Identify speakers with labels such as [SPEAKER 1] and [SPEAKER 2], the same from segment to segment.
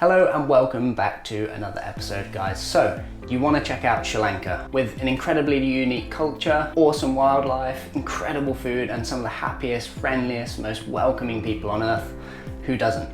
[SPEAKER 1] Hello and welcome back to another episode, guys. So you want to check out Sri Lanka with an incredibly unique culture, awesome wildlife, incredible food, and some of the happiest, friendliest, most welcoming people on earth. Who doesn't?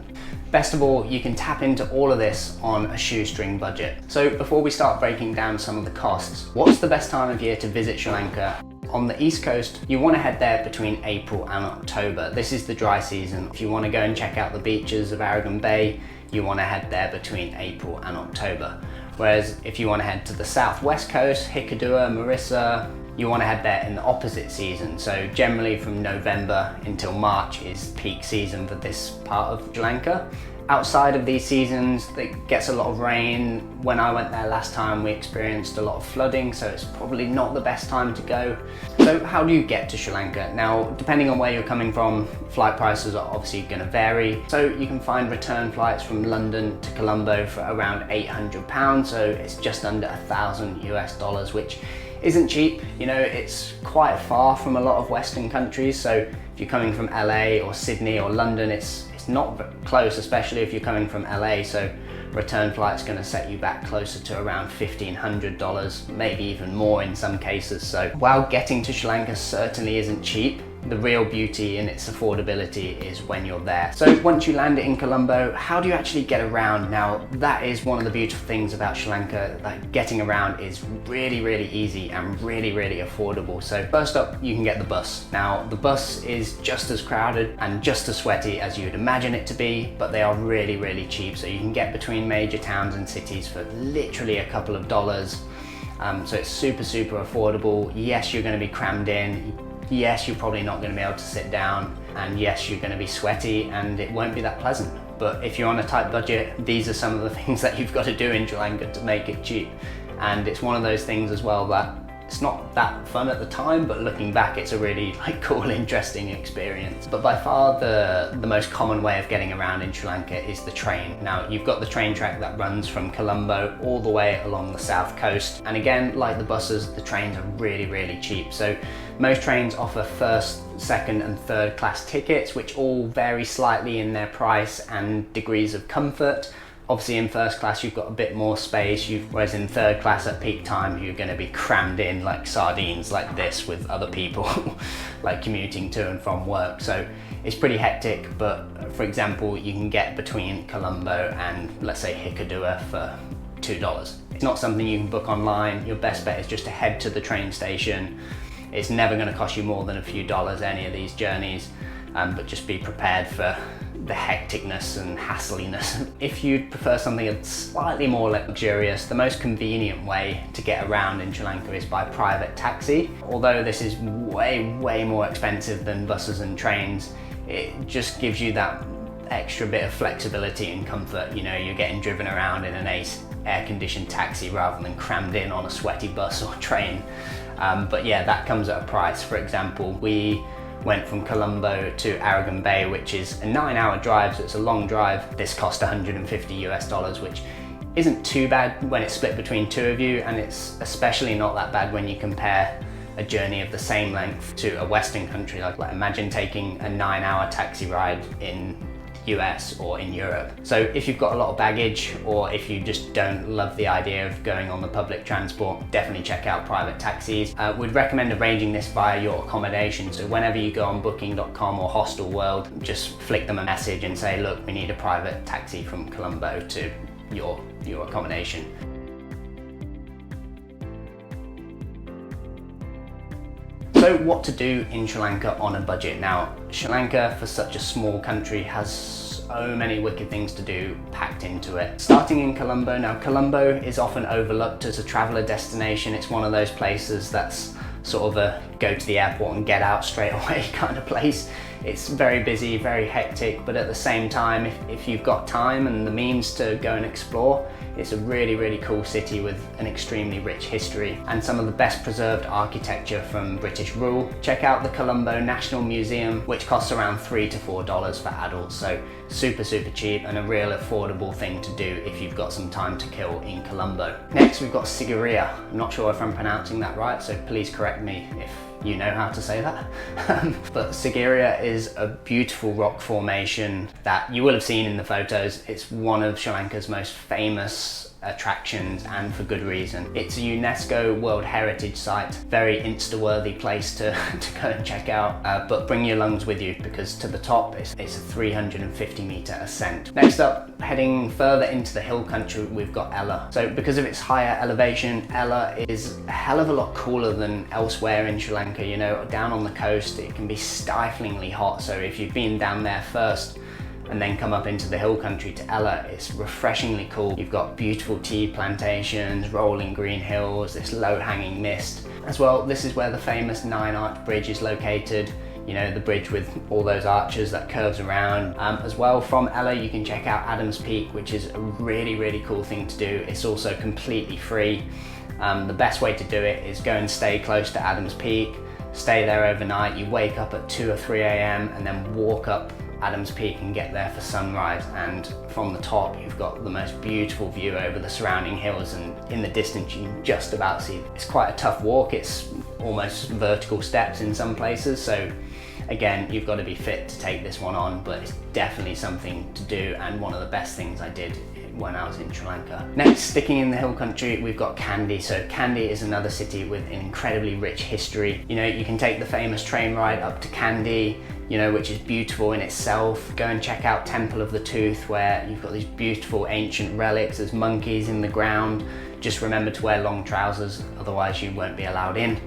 [SPEAKER 1] Best of all, you can tap into all of this on a shoestring budget. So before we start breaking down some of the costs, what's the best time of year to visit Sri Lanka? On the East Coast, you want to head there between April and October. This is the dry season. If you want to go and check out the beaches of Aragon Bay, you want to head there between April and October. Whereas if you want to head to the southwest coast, Hikkaduwa, Marissa, you want to head there in the opposite season. So generally from November until March is peak season for this part of Sri Lanka. Outside of these seasons, it gets a lot of rain. When I went there last time, we experienced a lot of flooding, so it's probably not the best time to go. So how do you get to Sri Lanka? Now, depending on where you're coming from, flight prices are obviously going to vary. So you can find return flights from London to Colombo for around £800, so it's just under $1,000 US, which isn't cheap. You know, it's quite far from a lot of Western countries, so if you're coming from LA or Sydney or London, it's not close, especially if you're coming from LA, so return flight's going to set you back closer to around $1,500, maybe even more in some cases. So while getting to Sri Lanka certainly isn't cheap, the real beauty in its affordability is when you're there. So once you land it in Colombo, how do you actually get around? Now, that is one of the beautiful things about Sri Lanka, like getting around is really easy and really affordable. So first up, you can get the bus. Now, the bus is just as crowded and just as sweaty as you'd imagine it to be, but they are really cheap. So you can get between major towns and cities for literally a couple of dollars. So it's super affordable. Yes, you're going to be crammed in. Yes, you're probably not going to be able to sit down, and yes, you're going to be sweaty and it won't be that pleasant. But if you're on a tight budget, these are some of the things that you've got to do in Sri Lanka to make it cheap. And it's one of those things as well that it's not that fun at the time, but looking back, it's a really cool, interesting experience. But by far the most common way of getting around in Sri Lanka is the train. Now, you've got the train track that runs from Colombo all the way along the south coast. And again, like the buses, the trains are really cheap. So most trains offer first, second and third class tickets, which all vary slightly in their price and degrees of comfort. Obviously in first class you've got a bit more space, whereas in third class at peak time you're going to be crammed in like sardines like this with other people like commuting to and from work. So it's pretty hectic, but for example you can get between Colombo and let's say Hikkaduwa for $2. It's not something you can book online. Your best bet is just to head to the train station. It's never going to cost you more than a few dollars, any of these journeys, but just be prepared for the hecticness and hassliness. If you'd prefer something that's slightly more luxurious, the most convenient way to get around in Sri Lanka is by private taxi. Although this is way more expensive than buses and trains, it just gives you that extra bit of flexibility and comfort. You know, you're getting driven around in an air-conditioned taxi rather than crammed in on a sweaty bus or train. But yeah, that comes at a price. For example, we went from Colombo to Aragon Bay, which is a 9-hour drive, so it's a long drive. This cost $150 US, which isn't too bad when it's split between two of you, and it's especially not that bad when you compare a journey of the same length to a Western country. Like imagine taking a 9-hour taxi ride in US or in Europe. So if you've got a lot of baggage, or if you just don't love the idea of going on the public transport, definitely check out private taxis. We'd recommend arranging this via your accommodation. So whenever you go on booking.com or Hostel World, just flick them a message and say, look, we need a private taxi from Colombo to your accommodation. So what to do in Sri Lanka on a budget? Now, Sri Lanka, for such a small country, has so many wicked things to do packed into it. Starting in Colombo. Now, Colombo is often overlooked as a traveller destination. It's one of those places that's sort of a go to the airport and get out straight away kind of place. It's very busy, very hectic, but at the same time, if you've got time and the means to go and explore, it's a really cool city with an extremely rich history and some of the best preserved architecture from British rule. Check out the Colombo National Museum, which costs around $3 to $4 for adults, so super cheap and a real affordable thing to do if you've got some time to kill in Colombo. Next we've got Sigiriya. I'm not sure if I'm pronouncing that right, so please correct me you know how to say that. But Sigiriya is a beautiful rock formation that you will have seen in the photos. It's one of Sri Lanka's most famous attractions, and for good reason. It's a UNESCO World Heritage Site, very Insta-worthy place to go and check out, but bring your lungs with you, because to the top it's a 350-meter ascent. Next up, heading further into the hill country, we've got Ella. So because of its higher elevation, Ella is a hell of a lot cooler than elsewhere in Sri Lanka. You know, down on the coast it can be stiflingly hot, so if you've been down there first and then come up into the hill country to Ella, it's refreshingly cool. You've got beautiful tea plantations, rolling green hills, this low-hanging mist. As well, this is where the famous 9-arch bridge is located. You know, the bridge with all those arches that curves around. As well, from Ella you can check out Adam's Peak, which is a really cool thing to do. It's also completely free. The best way to do it is go and stay close to Adam's Peak, stay there overnight. You wake up at 2 or 3 a.m. and then walk up Adam's Peak and get there for sunrise, and from the top you've got the most beautiful view over the surrounding hills, and in the distance you can just about see. It's quite a tough walk, it's almost vertical steps in some places, so again, you've got to be fit to take this one on, but it's definitely something to do, and one of the best things I did when I was in Sri Lanka. Next, sticking in the hill country, we've got Kandy. So Kandy is another city with an incredibly rich history. You know, you can take the famous train ride up to Kandy, you know, which is beautiful in itself. Go and check out Temple of the Tooth, where you've got these beautiful ancient relics. There's monkeys in the ground. Just remember to wear long trousers, otherwise you won't be allowed in.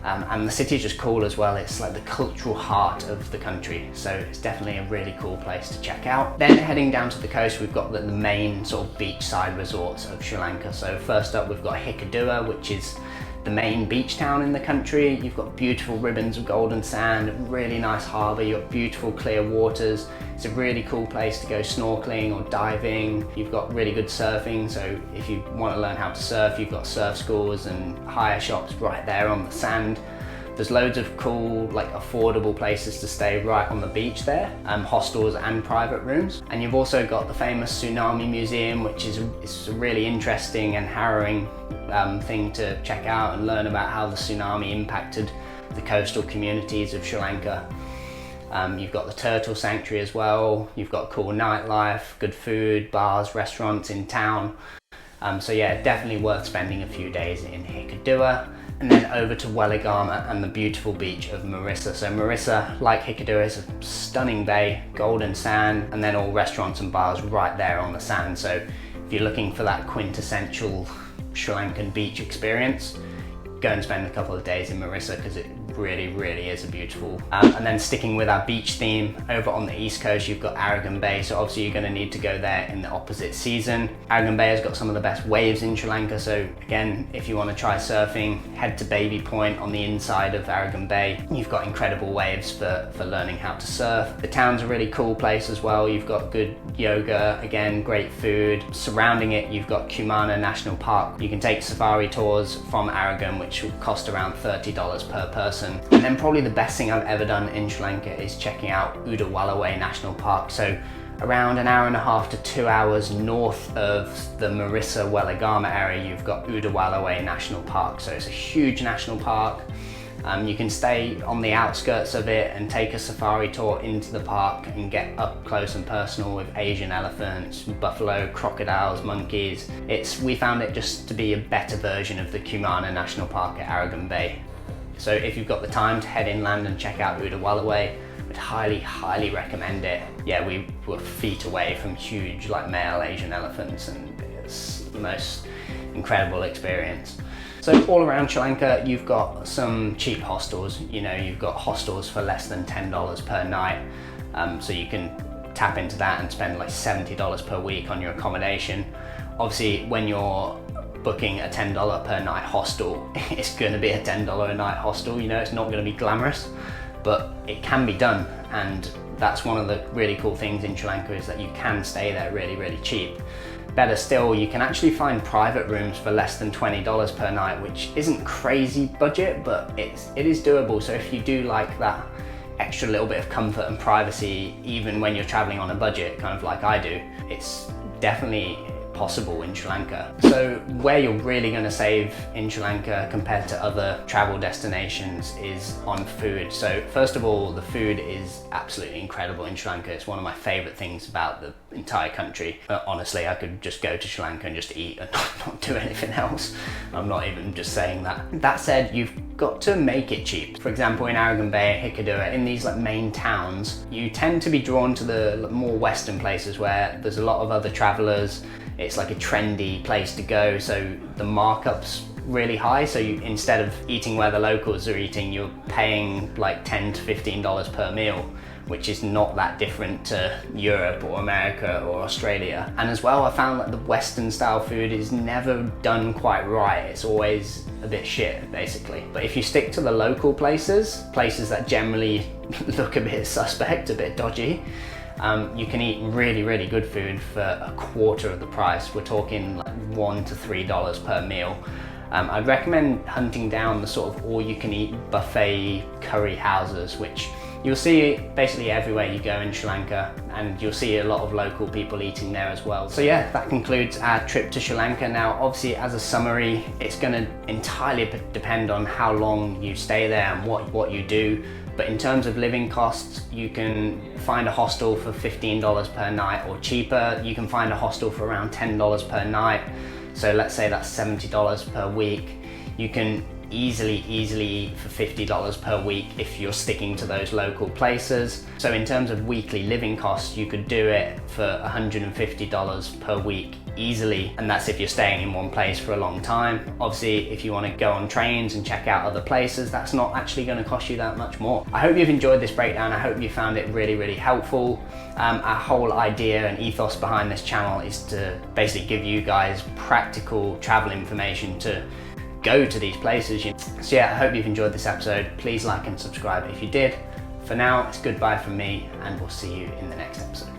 [SPEAKER 1] And the city's just cool as well. It's like the cultural heart of the country, so it's definitely a really cool place to check out. Then heading down to the coast, we've got the main sort of beachside resorts of Sri Lanka. So first up, we've got Hikkaduwa, which is the main beach town in the country. You've got beautiful ribbons of golden sand, really nice harbour, you've got beautiful clear waters. It's a really cool place to go snorkeling or diving. You've got really good surfing, so if you want to learn how to surf, you've got surf schools and hire shops right there on the sand. There's loads of cool, like affordable places to stay right on the beach there, hostels and private rooms. And you've also got the famous Tsunami Museum, which is a really interesting and harrowing thing to check out and learn about how the tsunami impacted the coastal communities of Sri Lanka. You've got the Turtle Sanctuary as well. You've got cool nightlife, good food, bars, restaurants in town. So yeah, definitely worth spending a few days in Hikkaduwa. And then over to Weligama and the beautiful beach of Marissa. So Marissa, like Hikkaduwa, is a stunning bay, golden sand, and then all restaurants and bars right there on the sand. So if you're looking for that quintessential Sri Lankan beach experience, go and spend a couple of days in Marissa, because it really is a beautiful. And then sticking with our beach theme, over on the east coast you've got Aragon Bay, so obviously you're going to need to go there in the opposite season. Aragon Bay has got some of the best waves in Sri Lanka, so again, if you want to try surfing, head to Baby Point on the inside of Aragon Bay. You've got incredible waves for learning how to surf. The town's a really cool place as well. You've got good yoga, again, great food. Surrounding it, you've got Kumana National Park. You can take safari tours from Aragon, which will cost around $30 per person. And then probably the best thing I've ever done in Sri Lanka is checking out Udawala National Park. So around an hour and a half to 2 hours north of the Marissa Weligama area, you've got Udawala National Park. So it's a huge national park. You can stay on the outskirts of it and take a safari tour into the park and get up close and personal with Asian elephants, buffalo, crocodiles, monkeys. We found it just to be a better version of the Kumana National Park at Aragon Bay. So if you've got the time to head inland and check out Udawala, I'd highly recommend it. Yeah, we were feet away from huge like male Asian elephants, and it's the most incredible experience. So all around Sri Lanka, you've got some cheap hostels. You know, you've got hostels for less than $10 per night. So you can tap into that and spend like $70 per week on your accommodation. Obviously, when you're booking a $10 per night hostel, it's going to be a $10 a night hostel. You know, it's not going to be glamorous, but it can be done. And that's one of the really cool things in Sri Lanka, is that you can stay there really cheap. Better still, you can actually find private rooms for less than $20 per night, which isn't crazy budget, but it is doable. So if you do like that extra little bit of comfort and privacy, even when you're traveling on a budget, kind of like I do, it's definitely possible in Sri Lanka. So where you're really going to save in Sri Lanka compared to other travel destinations is on food. So first of all, the food is absolutely incredible in Sri Lanka. It's one of my favorite things about the entire country. Honestly, I could just go to Sri Lanka and just eat and not do anything else. I'm not even just saying that. That said, you've got to make it cheap. For example, in Aragon Bay, Hikkaduwa, in these like main towns, you tend to be drawn to the more western places where there's a lot of other travelers. It's like a trendy place to go, so the markup's really high. So instead of eating where the locals are eating, you're paying like $10 to $15 per meal, which is not that different to Europe or America or Australia. And as well, I found that the Western style food is never done quite right. It's always a bit shit, basically. But if you stick to the local places that generally look a bit suspect, a bit dodgy, you can eat really, really good food for a quarter of the price. We're talking like $1 to $3 per meal. I'd recommend hunting down the sort of all-you-can-eat buffet curry houses, which you'll see basically everywhere you go in Sri Lanka, and you'll see a lot of local people eating there as well. So yeah, that concludes our trip to Sri Lanka. Now, obviously, as a summary, it's going to entirely depend on how long you stay there and what you do. But in terms of living costs, you can find a hostel for $15 per night, or cheaper, you can find a hostel for around $10 per night. So let's say that's $70 per week. You can easily eat for $50 per week if you're sticking to those local places. So in terms of weekly living costs, you could do it for $150 per week easily, and that's if you're staying in one place for a long time. Obviously, if you want to go on trains and check out other places, that's not actually going to cost you that much more. I hope you've enjoyed this breakdown. I hope you found it really, really helpful. Our whole idea and ethos behind this channel is to basically give you guys practical travel information to go to these places. So yeah, I hope you've enjoyed this episode. Please like and subscribe if you did. For now, it's goodbye from me, and we'll see you in the next episode.